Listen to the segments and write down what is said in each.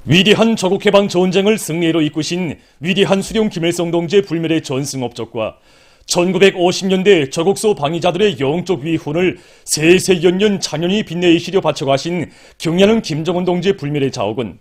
위대한 조국해방 전쟁을 승리로 이끄신 위대한 수령 김일성 동지의 불멸의 전승업적과 1950년대 조국소 방위자들의 영적 위훈을 세세연년 잔연히 빛내시려 바쳐가신 경야는 김정은 동지의 불멸의 자옥은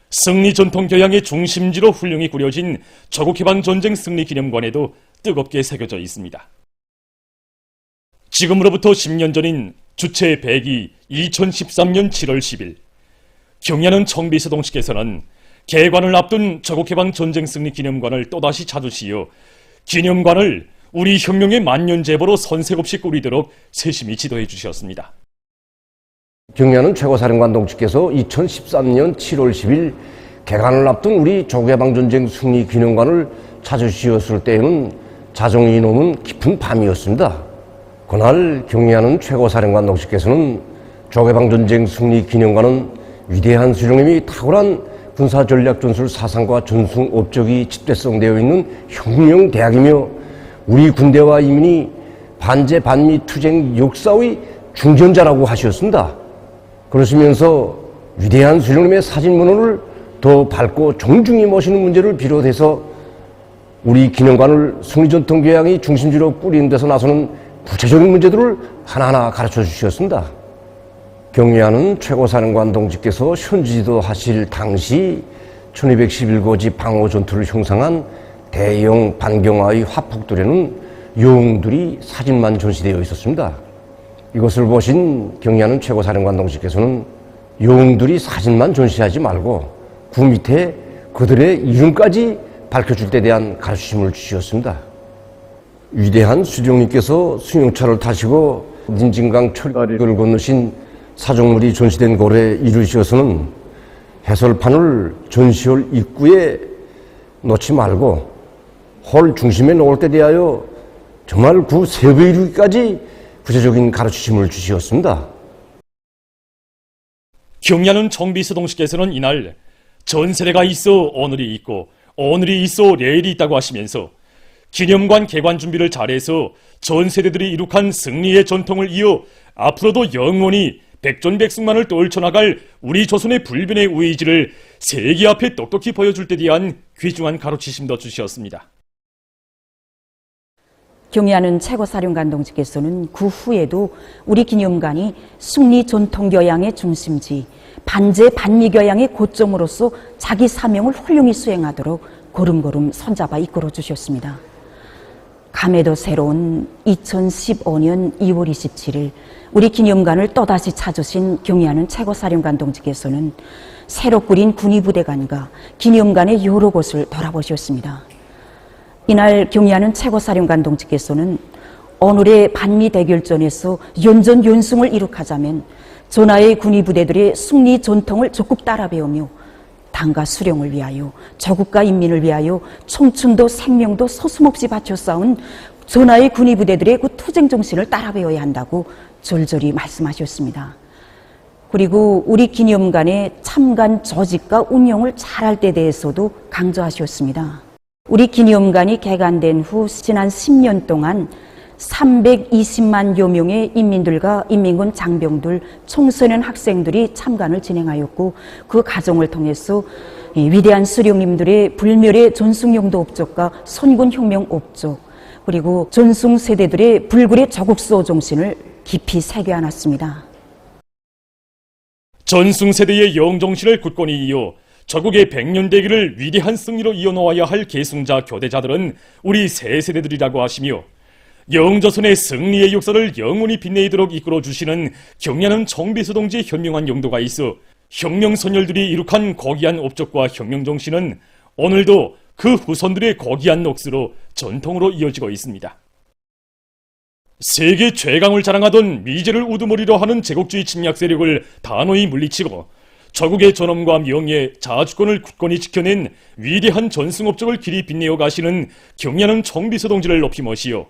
승리 전통 교양의 중심지로 훌륭히 꾸려진 조국해방 전쟁 승리 기념관에도 뜨겁게 새겨져 있습니다. 지금으로부터 10년 전인 주체 100이 2013년 7월 10일 경야는 청비서동씨께서는 개관을 앞둔 조국해방 전쟁 승리 기념관을 또다시 찾으시어 기념관을 우리 혁명의 만년제보로 선색 없이 꾸리도록 세심히 지도해 주셨습니다. 경야는 최고사령관 동지께서 2013년 7월 10일 개관을 앞둔 우리 조국해방 전쟁 승리 기념관을 찾으셨을 때에는 자정이 넘은 깊은 밤이었습니다. 그날 경야는 최고사령관 동지께서는 조국해방 전쟁 승리 기념관은 위대한 수령님이 탁월한 군사전략전술 사상과 전승 업적이 집대성되어 있는 혁명대학이며 우리 군대와 인민이 반제 반미 투쟁 역사의 중전자라고 하셨습니다. 그러시면서 위대한 수령님의 사진문헌을 더 밝고 정중히 모시는 문제를 비롯해서 우리 기념관을 승리전통교양이 중심지로 꾸리는 데서 나서는 구체적인 문제들을 하나하나 가르쳐 주셨습니다. 경야는 최고사령관 동지께서 현지지도 하실 당시 1211고지 방어 전투를 형성한 대형 반경화의 화폭들에는 영웅들이 사진만 전시되어 있었습니다. 이것을 보신 경야는 최고사령관 동지께서는 영웅들이 사진만 전시하지 말고 그 밑에 그들의 이름까지 밝혀줄 때 대한 가르침을 주셨습니다. 위대한 수령님께서 승용차를 타시고 임진강 철가를 건너신 사종물이 전시된 고래에 이르시어서는 해설판을 전시홀 입구에 놓지 말고 홀 중심에 놓을 때 대하여 정말 그 세부에 이르기까지 구체적인 가르치심을 주시었습니다. 경야는 청비서동씨께서는 이날 전세대가 있어 오늘이 있고 오늘이 있어 내일이 있다고 하시면서 기념관 개관 준비를 잘해서 전 세대들이 이룩한 승리의 전통을 이어 앞으로도 영원히 백전백승만을 떨쳐나갈 우리 조선의 불변의 의지를 세계 앞에 똑똑히 보여줄 때 대한 귀중한 가르치심도 주셨습니다. 경야는 최고사령관 동지께서는 그 후에도 우리 기념관이 승리 전통교양의 중심지, 반제 반미교양의 고점으로서 자기 사명을 훌륭히 수행하도록 걸음걸음 손잡아 이끌어 주셨습니다. 감회도 새로운 2015년 2월 27일 우리 기념관을 또다시 찾으신 경야는 최고사령관 동지께서는 새로 꾸린 군의부대관과 기념관의 여러 곳을 돌아보셨습니다. 이날 경야는 최고사령관 동지께서는 오늘의 반미 대결전에서 연전연승을 이룩하자면 전하의 군의부대들의 승리 전통을 적극 따라 배우며 당과 수령을 위하여 조국과 인민을 위하여 청춘도 생명도 서슴없이 바쳐 싸운 전하의 군의부대들의 그 투쟁 정신을 따라 배워야 한다고 절절히 말씀하셨습니다. 그리고 우리 기념관의 참관 조직과 운영을 잘할 때 대해서도 강조하셨습니다. 우리 기념관이 개관된 후 지난 10년 동안 320만여 명의 인민들과 인민군 장병들, 청소년 학생들이 참관을 진행하였고 그 과정을 통해서 위대한 수령님들의 불멸의 전승용도 업적과 선군혁명 업적 그리고 전승 세대들의 불굴의 조국수호 정신을 깊이 새겨안았습니다. 전승 세대의 영정신을 굳건히 이어 조국의 백년대기를 위대한 승리로 이어놓아야 할 계승자 교대자들은 우리 새 세대들이라고 하시며 영조선의 승리의 역사를 영원히 빛내도록 이끌어주시는 경야는 청비서동지의 현명한 용도가 있어 혁명선열들이 이룩한 고귀한 업적과 혁명정신은 오늘도 그 후손들의 고귀한 녹수로 전통으로 이어지고 있습니다. 세계 최강을 자랑하던 미제를 우두머리로 하는 제국주의 침략 세력을 단호히 물리치고 조국의 존엄과 명예, 자주권을 굳건히 지켜낸 위대한 전승업적을 길이 빛내어 가시는 경야는 청비서동지를 높이 모시어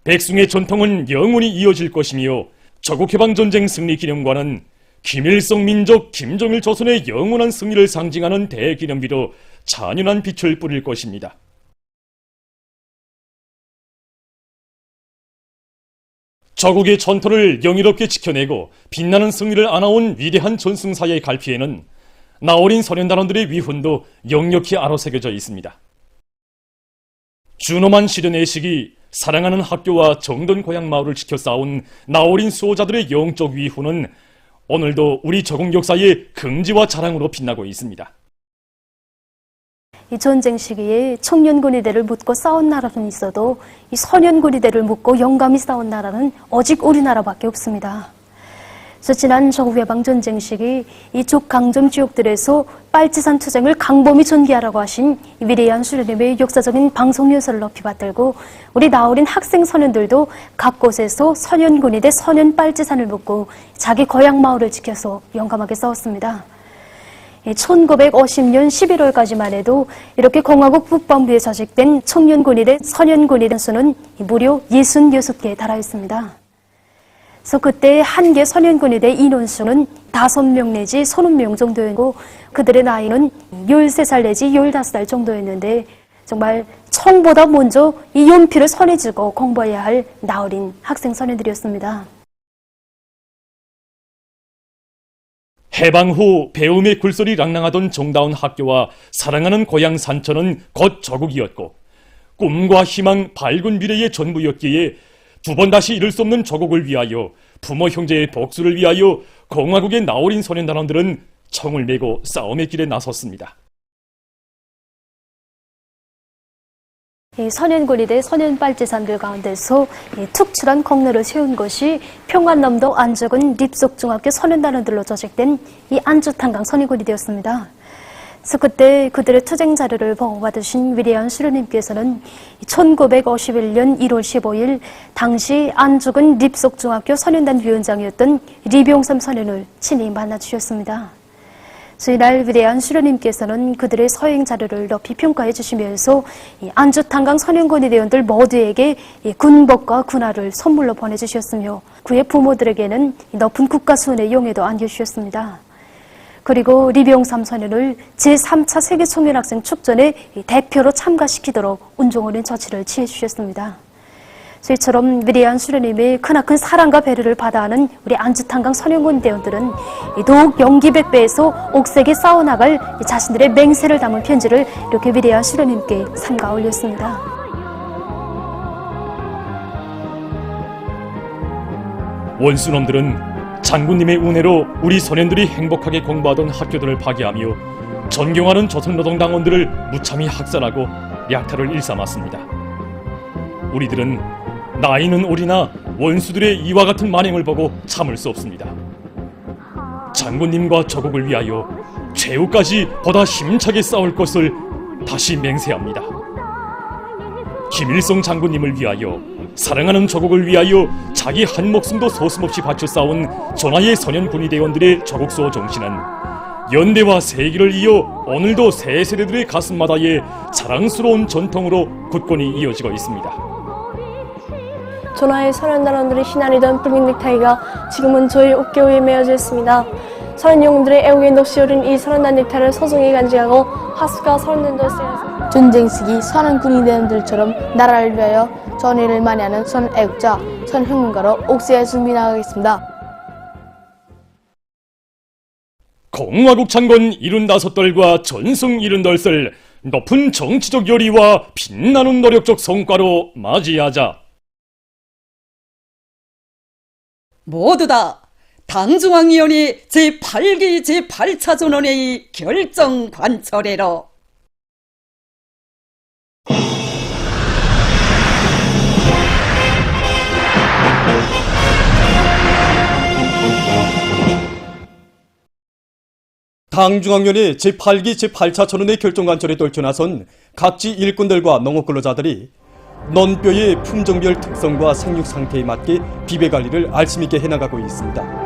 백승의 전통은 영원히 이어질 것이며 조국해방전쟁 승리기념관은 김일성 민족 김정일 조선의 영원한 승리를 상징하는 대기념비로 찬연한 빛을 뿌릴 것입니다. 조국의 전통을 영예롭게 지켜내고 빛나는 승리를 안아온 위대한 전승사의 갈피에는 나어린 소년단원들의 위훈도 역력히 아로새겨져 있습니다. 준엄한 시련의 시기 사랑하는 학교와 정든 고향 마을을 지켜 싸운 나어린 수호자들의 영적 위훈은 오늘도 우리 저국 역사의 긍지와 자랑으로 빛나고 있습니다. 이 전쟁 시기에 청년군의대를 묻고 싸운 나라는 있어도 이 소년군의대를 묻고 영감히 싸운 나라는 오직 우리나라밖에 없습니다. 그래서 지난 조국해방전쟁 시기 이 족강점 지역들에서 빨치산 투쟁을 강범히 전개하라고 하신 위대한 수련님의 역사적인 방송연설을 높이 받들고 우리 나어린 학생 소년들도 각 곳에서 소년군의대 소년 빨치산을 묻고 자기 고향 마을을 지켜서 용감하게 싸웠습니다. 1950년 11월까지만 해도 이렇게 공화국 국방부에 조직된 청년군의대, 소년군의대 수는 무려 66개에 달하 있습니다. 그래서 그때 한 개 소년군의대 인원수는 5명 내지 30명 정도였고 그들의 나이는 13살 내지 15살 정도였는데 정말 청보다 먼저 이 연필을 손에 쥐고 공부해야 할 나어린 학생 소년들이었습니다. 해방 후 배움의 굴소리 랑랑하던 정다운 학교와 사랑하는 고향 산천은 곧 조국이었고 꿈과 희망, 밝은 미래의 전부였기에 두 번 다시 이룰 수 없는 조국을 위하여 부모 형제의 복수를 위하여 공화국의 나어린 소년단원들은 청을 메고 싸움의 길에 나섰습니다. 이 소년군의대 소년빨치산들 가운데서 특출한 공로를 세운 것이 평안남도 안적은 립속중학교 소년단원들로 조직된 이 안주탄강 소년군의대였습니다. 그래서 그때 그들의 투쟁 자료를 보고받으신 위대한 수련님께서는 1951년 1월 15일 당시 안죽은 립속중학교 소년단 위원장이었던 리병삼 소년을 친히 만나주셨습니다. 이날 위대한 수련님께서는 그들의 서행 자료를 높이 평가해 주시면서 안주탄강 소년군의대원들 모두에게 군복과 군화를 선물로 보내주셨으며 그의 부모들에게는 높은 국가수훈의 용예도 안겨주셨습니다. 그리고 리병삼 소년을 제3차 세계청년학생 축전에 대표로 참가시키도록 운종어린 조치를 취해주셨습니다. 이처럼 위대한 수련님의 크나큰 사랑과 배려를 받아하는 우리 안주탄강 소년군대원들은 더욱 용기 백배에서 옥색에 싸워나갈 자신들의 맹세를 담은 편지를 이렇게 위대한 수련님께 삼가 올렸습니다. 원수놈들은 장군님의 은혜로 우리 소년들이 행복하게 공부하던 학교들을 파괴하며 존경하는 조선노동당원들을 무참히 학살하고 약탈을 일삼았습니다. 우리들은 나이는 어리나 원수들의 이와 같은 만행을 보고 참을 수 없습니다. 장군님과 조국을 위하여 최후까지 보다 힘차게 싸울 것을 다시 맹세합니다. 김일성 장군님을 위하여 사랑하는 조국을 위하여 자기 한 목숨도 서슴없이 바쳐 싸운 전하의 소년군의대원들의 조국수호 정신은 연대와 세기를 이어 오늘도 새 세대들의 가슴마다의 자랑스러운 전통으로 굳건히 이어지고 있습니다. 전하의 소년단원들의 신안이던 붉은 넥타이가 지금은 저희 어깨 위에 메어져 있습니다. 소년 영웅들의 애국의 넋이 어린 이 소년단 넥타이를 소중히 간직하고 하수가 소년단도 쓰여서 전쟁 시기 소년군의대원들처럼 나라를 위하여 전의를 많이 하는 소년애국자, 소년혁명가로 옥새에 준비 나가겠습니다. 공화국 창건 75돌과 전승 70돌을 높은 정치적 열의와 빛나는 노력적 성과로 맞이하자. 모두 다 당중앙위원회 제8기 제8차 전원회의 결정 관철해로. 당중앙위원회 제8기 제8차 전원회 결정 관철에 떨쳐나선 각지 일꾼들과 농업근로자들이 논뼈의 품종별 특성과 생육 상태에 맞게 비배 관리를 알심있게 해나가고 있습니다.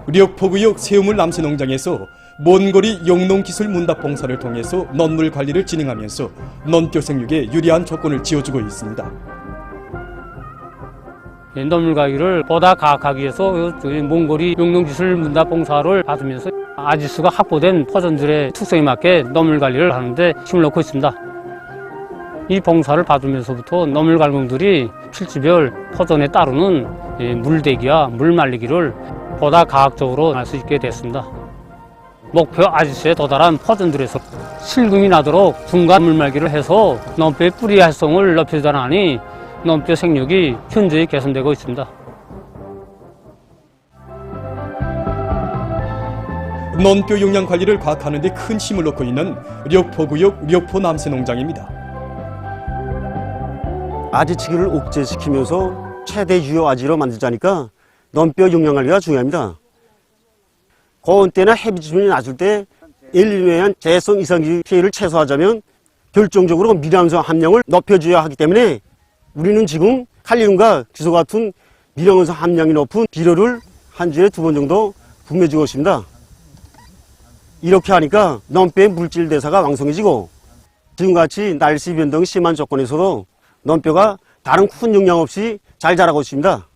력포구역 새우물 남새 농장에서 먼거리 영농기술 문답 봉사를 통해서 논물 관리를 진행하면서 논뼈 생육에 유리한 조건을 지어주고 있습니다. 논물 관리를 보다 가악하기 위해서 몽골이 영농기술 문답 봉사를 받으면서 아지수가 확보된 포전들의 특성에 맞게 논물 관리를 하는데 힘을 넣고 있습니다. 이 봉사를 받으면서부터 너물갈공들이 필지별 포전에 따르는 물대기와 물 말리기를 보다 과학적으로 할 수 있게 됐습니다. 목표 아지수에 도달한 포전들에서 실금이 나도록 중간 물말기를 해서 논뼈의 뿌리 활성을 높여주다니 논뼈 생육이 현저히 개선되고 있습니다. 논뼈 용량 관리를 과학하는 데 큰 힘을 놓고 있는 력포구역 력포 남새농장입니다. 아지치기를 옥죄시키면서 최대 유효 아지로 만들자니까 논뼈 용량 관리가 중요합니다. 고온 때나 해비 지문이 낮을 때 엘니뇨에 대해성 이상기 피해를 최소화하자면 결정적으로 미량성 함량을 높여줘야 하기 때문에 우리는 지금 칼륨과 기소 같은 미량원소 함량이 높은 비료를 한 주에 2번 정도 분배주고 있습니다. 이렇게 하니까 논뼈의 물질 대사가 왕성해지고 지금같이 날씨 변동이 심한 조건에서도 논뼈가 다른 큰 영향 없이 잘 자라고 있습니다.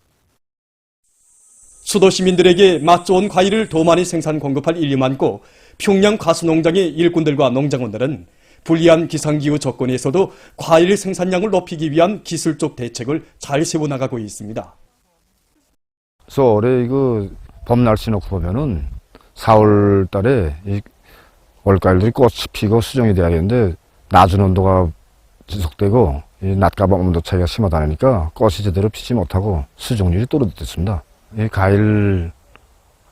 수도 시민들에게 맛 좋은 과일을 더 많이 생산 공급할 일이 많고 평양 과수농장의 일꾼들과 농장원들은 불리한 기상기후 조건에서도 과일 생산량을 높이기 위한 기술적 대책을 잘 세워나가고 있습니다. 그래서 올해 봄 날씨 놓고 보면은 4월 달에 이 올과일들이 꽃이 피고 수정이 돼야겠는데 낮은 온도가 지속되고 이 낮과 밤 온도 차이가 심하다 보니까 꽃이 제대로 피지 못하고 수정률이 떨어졌습니다. 이 과일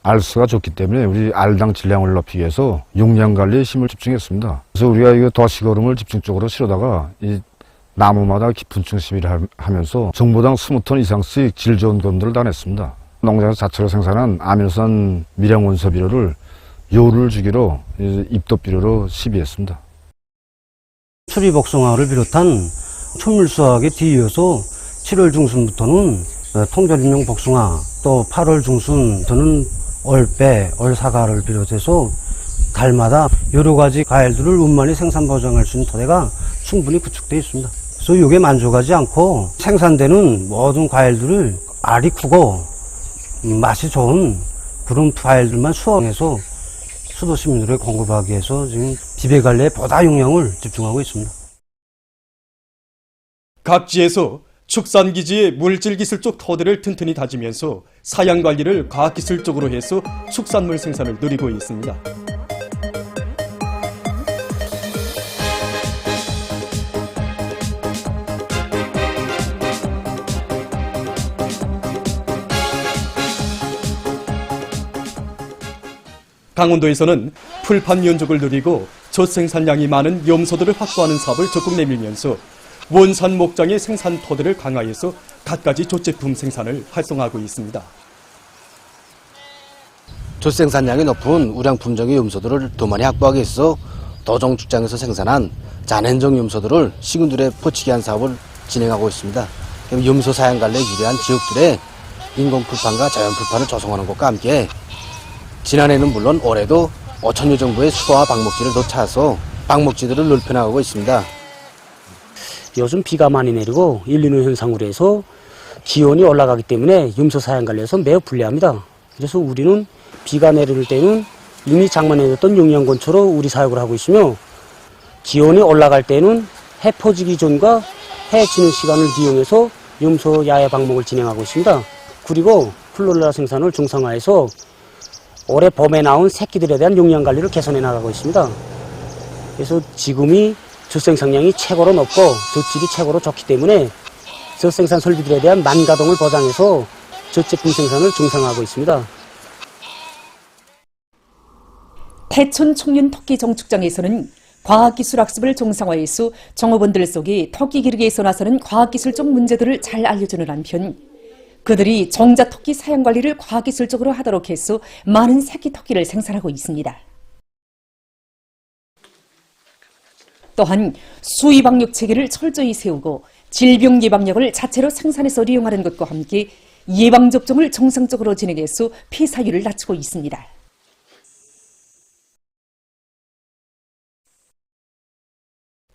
알수가 좋기 때문에 우리 알당 질량을 높이기 위해서 용량 관리에 힘을 집중했습니다. 그래서 우리가 도시거름을 집중적으로 실어다가 이 나무마다 깊은 중심을 하면서 정보당 20톤 이상씩 질 좋은 건들을 다 냈습니다. 농장에서 자체로 생산한 아미노산 미량 원소 비료를 요를 주기로 입도 비료로 시비했습니다. 추리복숭아를 비롯한 촛물수확에 뒤이어서 7월 중순부터는 통조림용 복숭아, 또 8월 중순부터는 얼배, 얼사과를 비롯해서 달마다 여러 가지 과일들을 원만히 생산 보장할 수 있는 토대가 충분히 구축되어 있습니다. 그래서 이게 만족하지 않고 생산되는 모든 과일들을 알이 크고 맛이 좋은 그런 과일들만 수확해서 수도 시민들에게 공급하기 위해서 지금 비배 관리에 보다 용량을 집중하고 있습니다. 각지에서 축산기지의 물질기술적 토대를 튼튼히 다지면서 사양관리를 과학기술적으로 해서 축산물 생산을 누리고 있습니다. 강원도에서는 풀판 연족을 누리고 젖생산량이 많은 염소들을 확보하는 사업을 적극 내밀면서 원산 목장의 생산 토대를 강화해서 갖가지 젖제품 생산을 활성화하고 있습니다. 젖생산량이 높은 우량 품종의 염소들을 더 많이 확보하기 위해서 도종 축장에서 생산한 잔행종 염소들을 시군들에 포치기 한 사업을 진행하고 있습니다. 염소 사양 관리에 유리한 지역들에 인공 풀판과 자연 풀판을 조성하는 것과 함께 지난해는 물론 올해도 5,000여 정도의 수거와 방목지를 더 찾아서 방목지들을 넓혀나가고 있습니다. 요즘 비가 많이 내리고 일리노 현상으로 해서 기온이 올라가기 때문에 염소 사양 관리에서 매우 불리합니다. 그래서 우리는 비가 내릴 때는 이미 장만해뒀던 영양건초로 우리 사육을 하고 있으며 기온이 올라갈 때는 해 퍼지기 전과 해 지는 시간을 이용해서 염소 야외 방목을 진행하고 있습니다. 그리고 클로렐라 생산을 중상화해서 올해 봄에 나온 새끼들에 대한 용량 관리를 개선해 나가고 있습니다. 그래서 지금이 젖생산량이 최고로 높고 젖질이 최고로 좋기 때문에 젖생산 설비들에 대한 만가동을 보장해서 젖제품 생산을 중상화하고 있습니다. 태촌 청년 토끼 정축장에서는 과학기술 학습을 정상화해서 종업원들 속에 토끼 기르기에서 나서는 과학기술적 문제들을 잘 알려주는 한편 그들이 정자 토끼 사양 관리를 과학기술적으로 하도록 해서 많은 새끼 토끼를 생산하고 있습니다. 또한 수의방역 체계를 철저히 세우고 질병 예방약을 자체로 생산해서 이용하는 것과 함께 예방접종을 정상적으로 진행해서 폐사율을 낮추고 있습니다.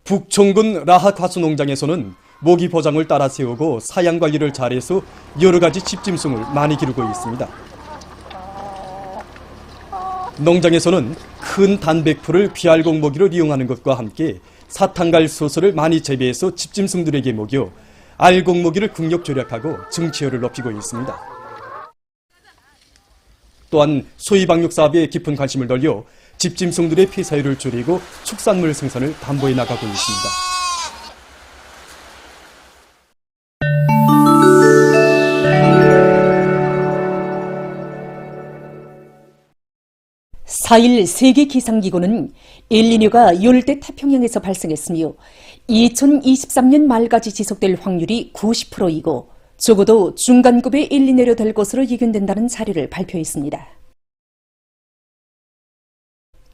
북청군 라하과수농장에서는 모기 포장을 따라 세우고 사양 관리를 잘해서 여러 가지 집짐승을 많이 기르고 있습니다. 농장에서는 큰 단백풀을 비알곡 모기로 이용하는 것과 함께 사탕갈 소스를 많이 재배해서 집짐승들에게 먹여 알곡먹이를 국력 절약하고 증치효를 높이고 있습니다. 또한 소위방육 사업에 깊은 관심을 돌려 집짐승들의 폐사율을 줄이고 축산물 생산을 담보해 나가고 있습니다. (4일) 세계기상기구는 엘니뇨가 열대 태평양에서 발생했으며 2023년 말까지 지속될 확률이 90%이고 적어도 중간급의 엘니뇨로 될 것으로 예견된다는 자료를 발표했습니다.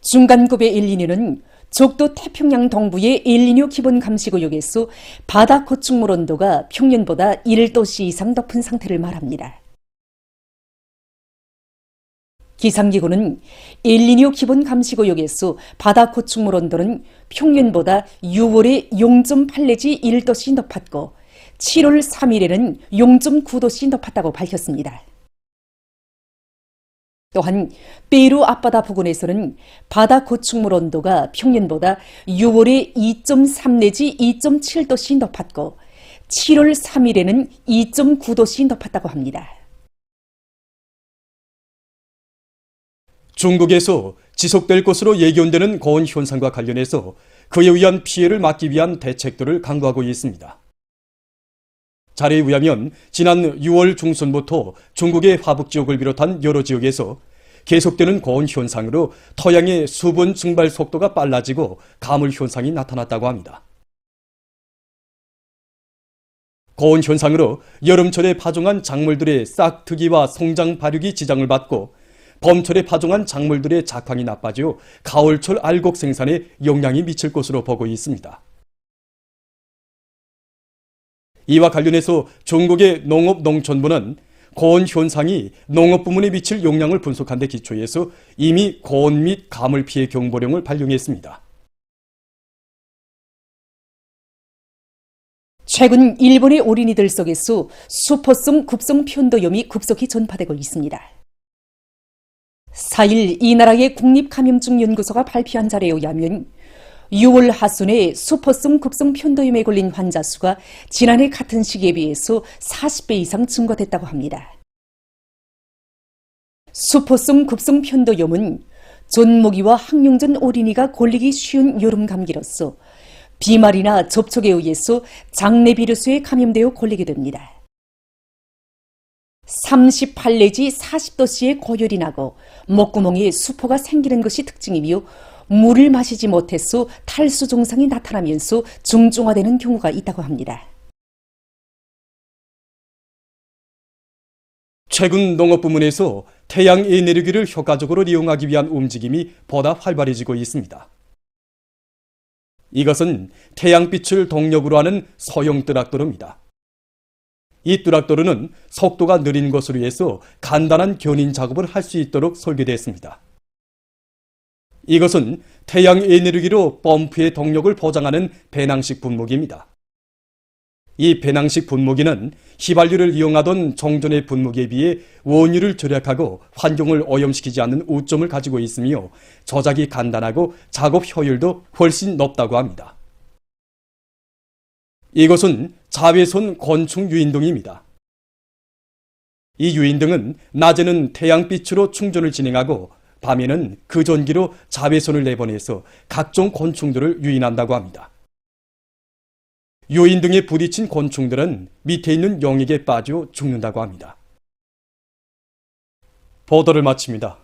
중간급의 엘니뇨는 적도 태평양 동부의 엘니뇨 기본 감시구역에서 바다 고축물 온도가 평년보다 1도씨 이상 높은 상태를 말합니다. 기상기구는 엘니뇨 기본 감시구역에서 바다 고축물 온도는 평년보다 6월에 0.8 내지 1도씨 높았고 7월 3일에는 0.9도씨 높았다고 밝혔습니다. 또한 페루 앞바다 부근에서는 바다 고축물 온도가 평년보다 6월에 2.3 내지 2.7도씨 높았고 7월 3일에는 2.9도씨 높았다고 합니다. 중국에서 지속될 것으로 예견되는 고온 현상과 관련해서 그에 의한 피해를 막기 위한 대책들을 강구하고 있습니다. 자료에 의하면 지난 6월 중순부터 중국의 화북 지역을 비롯한 여러 지역에서 계속되는 고온 현상으로 토양의 수분 증발 속도가 빨라지고 가물 현상이 나타났다고 합니다. 고온 현상으로 여름철에 파종한 작물들의 싹트기와 성장 발육이 지장을 받고 봄철에 파종한 작물들의 작황이 나빠져 가을철 알곡 생산에 영향이 미칠 것으로 보고 있습니다. 이와 관련해서 중국의 농업농촌부는 고온 현상이 농업 부문에 미칠 영향을 분석한 데 기초해서 이미 고온 및 가물 피해 경보령을 발령했습니다. 최근 일본의 어린이들 속에서 수포성 급성 편도염이 급속히 전파되고 있습니다. 4일 이 나라의 국립감염증연구소가 발표한 자료에 의하면 6월 하순에 수포성 급성 편도염에 걸린 환자 수가 지난해 같은 시기에 비해서 40배 이상 증가됐다고 합니다. 수포성 급성 편도염은 전모기와 항용전 어린이가 걸리기 쉬운 여름 감기로서 비말이나 접촉에 의해서 장내 비루스에 감염되어 걸리게 됩니다. 38 내지 40도씨의 고열이 나고 목구멍에 수포가 생기는 것이 특징이며 물을 마시지 못해서 탈수 증상이 나타나면서 중증화되는 경우가 있다고 합니다. 최근 농업 부문에서 태양 에너지를 효과적으로 이용하기 위한 움직임이 보다 활발해지고 있습니다. 이것은 태양빛을 동력으로 하는 소형 트랙터입니다. 이 트랙터는 속도가 느린 것으로 해서 간단한 견인 작업을 할 수 있도록 설계되었습니다. 이것은 태양 에너지로 펌프의 동력을 보장하는 배낭식 분무기입니다. 이 배낭식 분무기는 휘발유를 이용하던 종전의 분무기에 비해 원유를 절약하고 환경을 오염시키지 않는 우점을 가지고 있으며 조작이 간단하고 작업 효율도 훨씬 높다고 합니다. 이것은 자외선 건축 유인등입니다. 이 유인등은 낮에는 태양빛으로 충전을 진행하고 밤에는 그 전기로 자외선을 내보내서 각종 곤충들을 유인한다고 합니다. 유인등에 부딪힌 곤충들은 밑에 있는 용액에 빠져 죽는다고 합니다. 보도를 마칩니다.